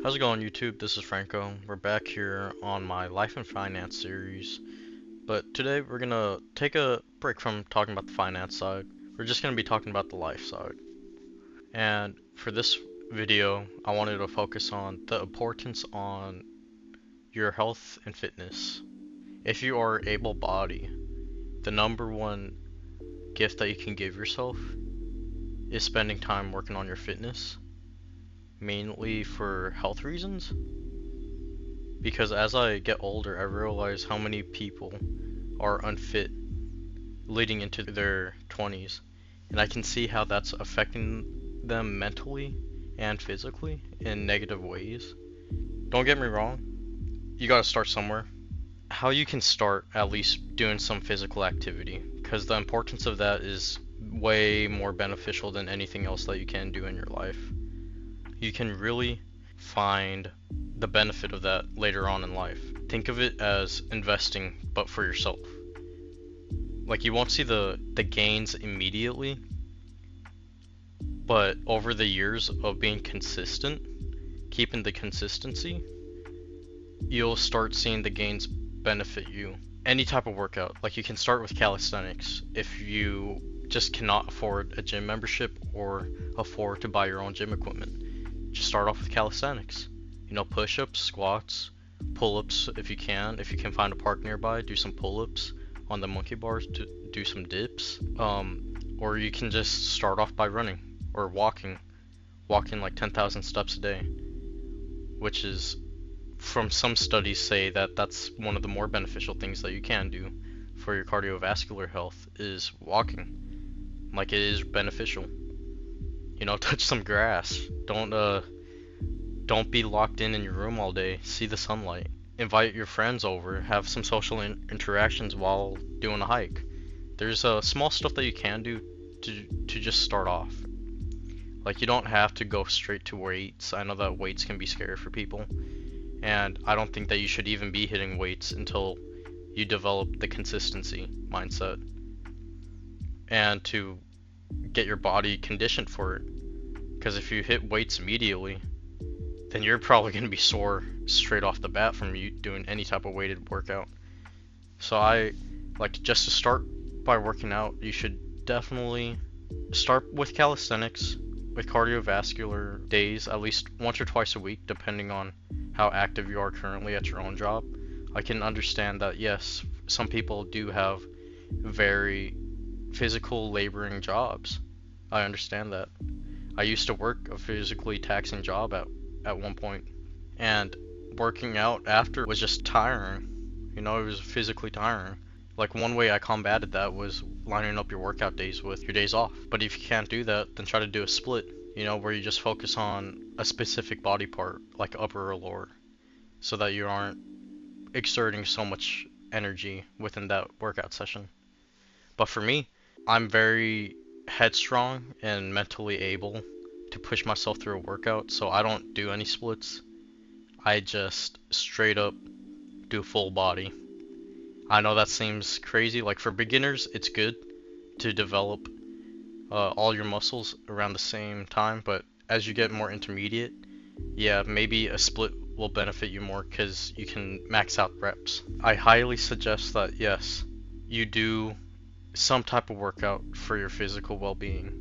How's it going, YouTube? This is Franco. We're back here on my Life and Finance series, but today we're gonna take a break from talking about the finance side. We're just gonna be talking about the life side. And for this video, I wanted to focus on the importance on your health and fitness. If you are able-bodied, the number one gift that you can give yourself is spending time working on your fitness, mainly for health reasons. Because as I get older, I realize how many people are unfit leading into their 20s, and I can see how that's affecting them mentally and physically in negative ways. Don't get me wrong, you gotta start somewhere. How you can start at least doing some physical activity, because the importance of that is way more beneficial than anything else that you can do in your life. You can really find the benefit of that later on in life. Think of it as investing, but for yourself. Like, you won't see the gains immediately, but over the years of being consistent, keeping the consistency, you'll start seeing the gains benefit you. Any type of workout, like you can start with calisthenics if you just cannot afford a gym membership or afford to buy your own gym equipment. Just start off with calisthenics. You know, push-ups, squats, pull-ups if you can. If you can find a park nearby, do some pull-ups on the monkey bars, to do some dips. Or you can just start off by running or walking like 10,000 steps a day, which is, from some studies say that that's one of the more beneficial things that you can do for your cardiovascular health is walking. Like, it is beneficial. You know, touch some grass. Don't be locked in your room all day. See the sunlight. Invite your friends over. Have some social interactions while doing a hike. There's small stuff that you can do to just start off. Like, you don't have to go straight to weights. I know that weights can be scary for people, and I don't think that you should even be hitting weights until you develop the consistency mindset and to get your body conditioned for it. Because if you hit weights immediately, then you're probably going to be sore straight off the bat from you doing any type of weighted workout. So I like just to start by working out, you should definitely start with calisthenics, with cardiovascular days, at least once or twice a week, depending on how active you are currently at your own job. I can understand that, yes, some people do have very physical laboring jobs. I understand that. I used to work a physically taxing job at one point, and working out after was just tiring. You know, it was physically tiring. Like, one way I combated that was lining up your workout days with your days off. But if you can't do that, then try to do a split, you know, where you just focus on a specific body part, like upper or lower, so that you aren't exerting so much energy within that workout session. But for me, I'm very headstrong and mentally able to push myself through a workout, so I don't do any splits. I just straight up do full body. I know that seems crazy. Like, for beginners, it's good to develop all your muscles around the same time, but as you get more intermediate, yeah, maybe a split will benefit you more because you can max out reps. I highly suggest that, yes, you do some type of workout for your physical well-being.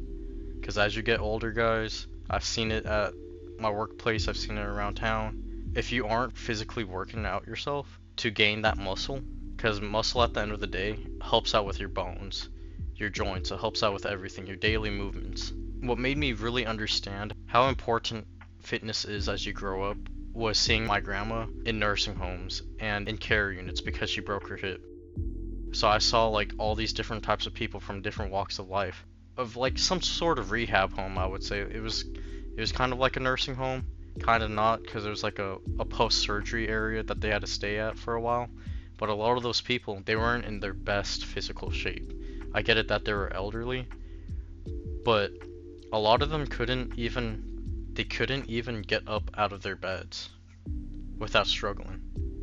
Because as you get older, guys, I've seen it at my workplace, I've seen it around town. If you aren't physically working out yourself to gain that muscle, because muscle at the end of the day helps out with your bones, your joints, it helps out with everything, your daily movements. What made me really understand how important fitness is as you grow up was seeing my grandma in nursing homes and in care units because she broke her hip. So I saw like all these different types of people from different walks of life, of like some sort of rehab home. I would say it was kind of like a nursing home, kind of not, because there was like a post-surgery area that they had to stay at for a while. But a lot of those people, they weren't in their best physical shape. I get it that they were elderly, but a lot of them couldn't even get up out of their beds without struggling.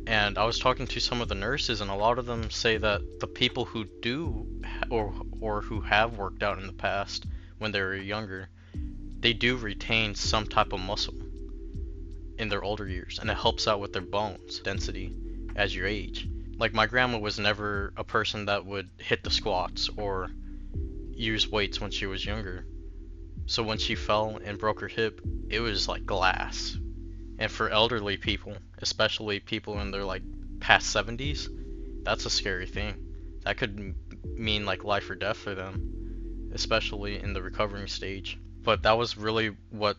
And I was talking to some of the nurses, and a lot of them say that the people who do or who have worked out in the past when they were younger, they do retain some type of muscle. in their older years, and it helps out with their bones density as you age. Like my grandma was never a person that would hit the squats or use weights when she was younger. So when she fell and broke her hip, it was like glass. And for elderly people, especially people in their like past 70s, that's a scary thing. That could mean like life or death for them, especially in the recovering stage. But that was really what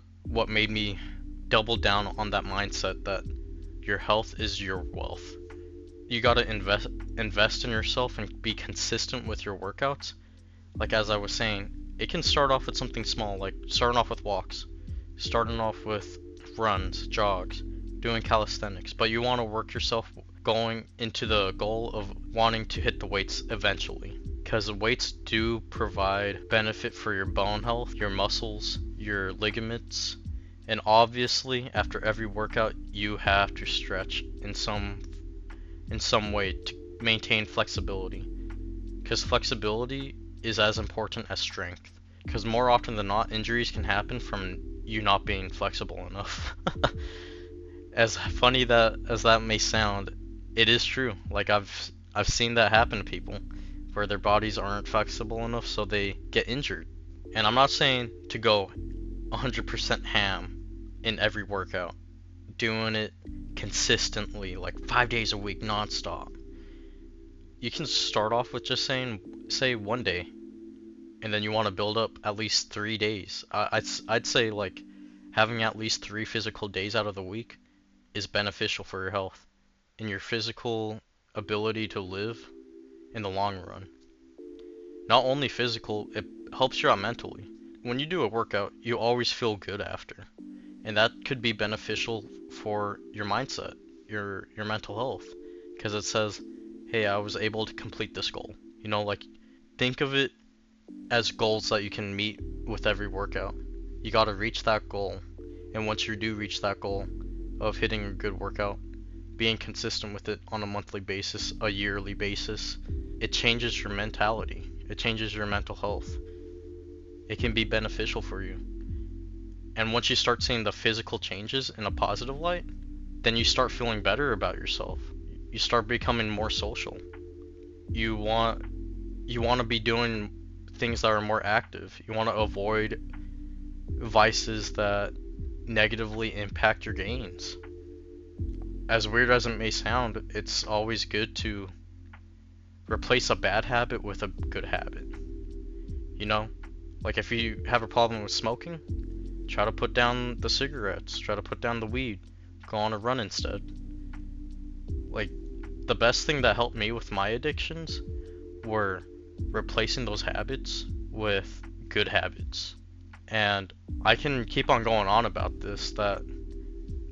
made me double down on that mindset that your health is your wealth. You got to invest in yourself and be consistent with your workouts. Like as I was saying, it can start off with something small, like starting off with walks, starting off with runs, jogs, doing calisthenics, but you want to work yourself going into the goal of wanting to hit the weights eventually. Because the weights do provide benefit for your bone health, your muscles, your ligaments, and obviously after every workout you have to stretch in some way to maintain flexibility. Because flexibility is as important as strength. Because more often than not, injuries can happen from you not being flexible enough. As funny as that may sound, it is true. Like I've seen that happen to people where their bodies aren't flexible enough, so they get injured. And I'm not saying to go 100% ham in every workout, doing it consistently, like 5 days a week, nonstop. You can start off with just say 1 day, and then you want to build up at least 3 days. I'd say like having at least 3 physical days out of the week is beneficial for your health and your physical ability to live in the long run. Not only physical, it helps you out mentally. When you do a workout, you always feel good after, and that could be beneficial for your mindset, your mental health, because it says, hey, I was able to complete this goal. You know, like think of it as goals that you can meet with every workout. You got to reach that goal, and once you do reach that goal of hitting a good workout, being consistent with it on a monthly basis, a yearly basis, it changes your mentality. It changes your mental health. It can be beneficial for you. And once you start seeing the physical changes in a positive light, then you start feeling better about yourself. You start becoming more social. You want to be doing things that are more active. You want to avoid vices that negatively impact your gains. As weird as it may sound, it's always good to replace a bad habit with a good habit. You know? Like if you have a problem with smoking, try to put down the cigarettes, try to put down the weed, go on a run instead. Like the best thing that helped me with my addictions were replacing those habits with good habits. And I can keep on going on about this, that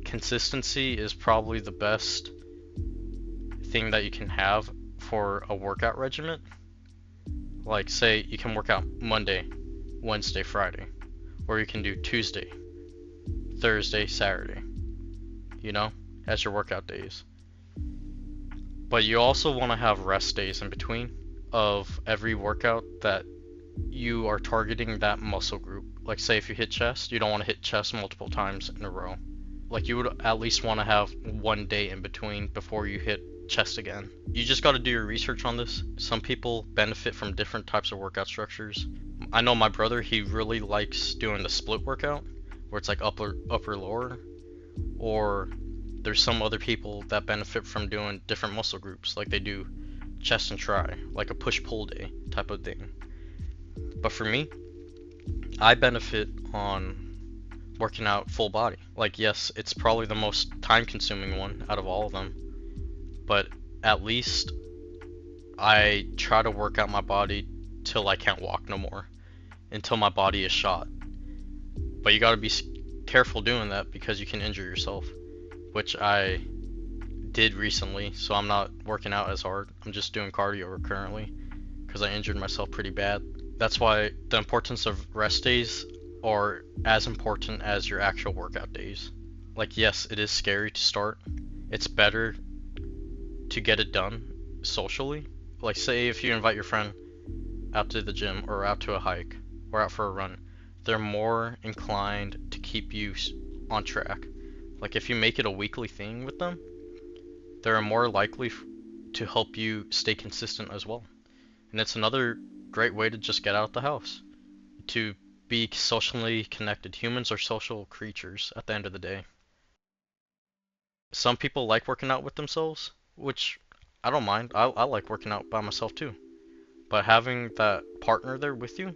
consistency is probably the best thing that you can have for a workout regimen. Like say you can work out Monday, Wednesday, Friday, or you can do Tuesday, Thursday, Saturday, you know, as your workout days. But you also want to have rest days in between of every workout that you are targeting that muscle group. Like say if you hit chest, you don't want to hit chest multiple times in a row. Like you would at least want to have 1 day in between before you hit chest again. You just got to do your research on this. Some people benefit from different types of workout structures. I know my brother, he really likes doing the split workout where it's like upper lower, or there's some other people that benefit from doing different muscle groups, like they do chest and tri, like a push-pull day type of thing. But for me, I benefit on working out full body. Like yes, it's probably the most time-consuming one out of all of them, but at least I try to work out my body till I can't walk no more, until my body is shot. But you gotta be careful doing that because you can injure yourself, which I did recently, so I'm not working out as hard. I'm just doing cardio currently because I injured myself pretty bad. That's why the importance of rest days are as important as your actual workout days. Like yes, it is scary to start. It's better to get it done socially. Like say if you invite your friend out to the gym or out to a hike or out for a run, they're more inclined to keep you on track. Like if you make it a weekly thing with them, they're more likely to help you stay consistent as well. And it's another great way to just get out of the house, to be socially connected. Humans are social creatures at the end of the day. Some people like working out with themselves, which I don't mind. I like working out by myself too. But having that partner there with you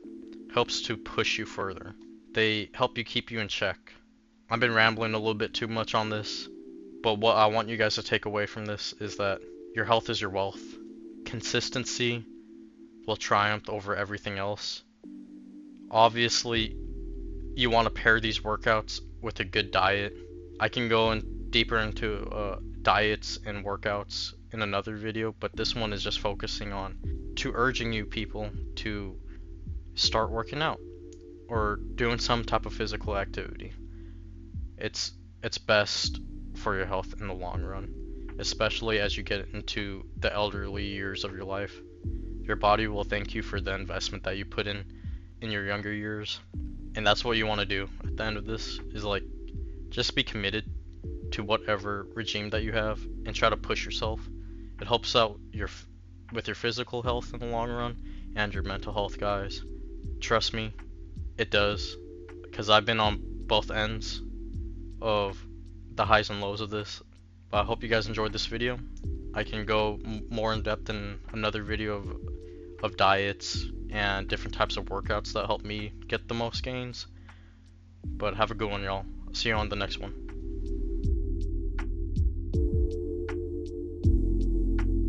helps to push you further. They help you keep you in check. I've been rambling a little bit too much on this, but what I want you guys to take away from this is that your health is your wealth. Consistency will triumph over everything else. Obviously, you want to pair these workouts with a good diet. I can go in deeper into diets and workouts in another video, but this one is just focusing on urging you people to start working out or doing some type of physical activity. It's best for your health in the long run, especially as you get into the elderly years of your life. Your body will thank you for the investment that you put in your younger years. And that's what you want to do at the end of this, is like just be committed to whatever regime that you have and try to push yourself. It helps out with your physical health in the long run and your mental health, guys. Trust me, it does, because I've been on both ends of the highs and lows of this. But I hope you guys enjoyed this video. I can go more in depth in another video of diets and different types of workouts that help me get the most gains. But have a good one, y'all. See you on the next one.